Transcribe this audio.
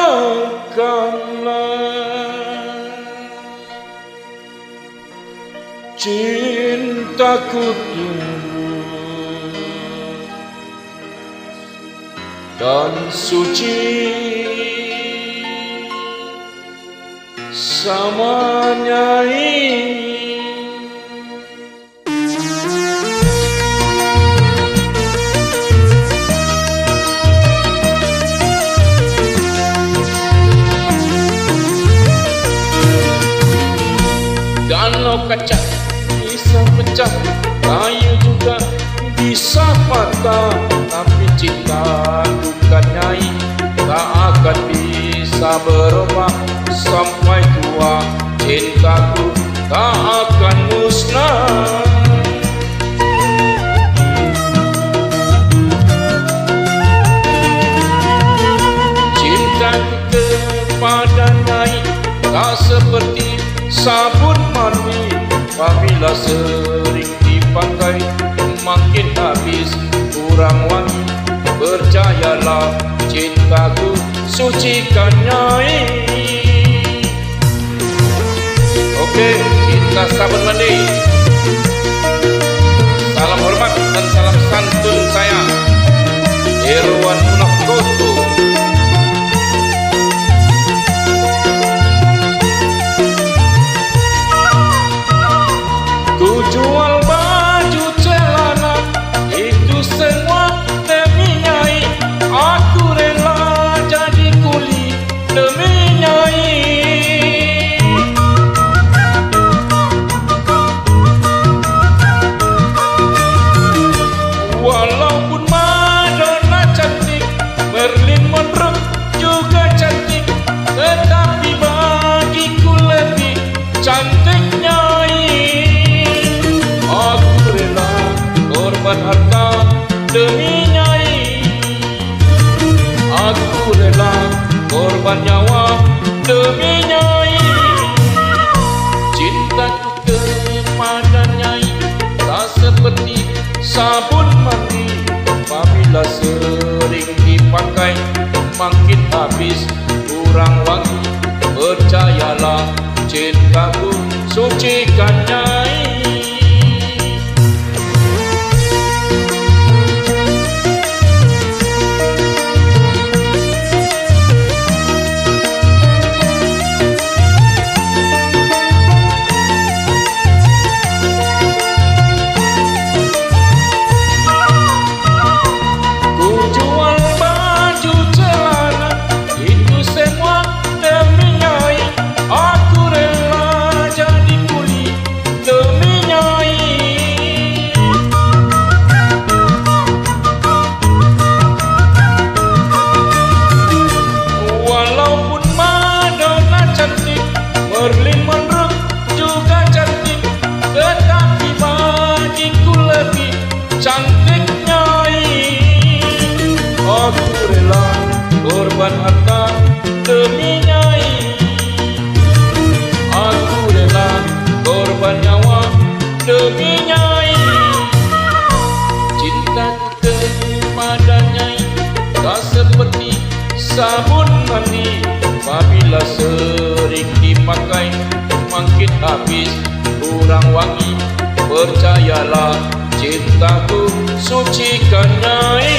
Biarkanlah cintaku tumbuh dan suci samanya ini. Kalau kaca bisa pecah, kayu juga bisa patah, tapi cinta bukan nyai, tak akan bisa berubah sampai tua. Cintaku tak akan musnah. Cintaku kepada nyai tak seperti sabun mandi, apabila sering dipakai makin habis kurang wangi. Percayalah cintaku sucikan nyai. Oke, cinta sabun mandi. Salam hormat dan salam santun saya, Irwan Munafkoto. Ku jual baju celana, itu semua demi nyai. Aku rela jadi kuli demi nyai. Walaupun Madonna cantik, Marilyn Monroe juga cantik, tetapi bagiku lebih cantik nyai. Aku rela korban harta demi nyai. Aku rela korban nyawa demi nyai. Cintaku kepada nyai tak seperti sabun mandi, apabila sering dipakai makin habis kurang wangi. Percayalah cintaku sucikan nyai. Marilyn Monroe juga cantik, tetapi bagiku lebih cantik nyai. Aku rela korban harta demi nyai. Aku rela korban nyawa demi nyai. Cintaku kepada nyai tak seperti sabun mandi, apabila sering dipakai makin habis kurang wangi. Percayalah cintaku sucikan nyai.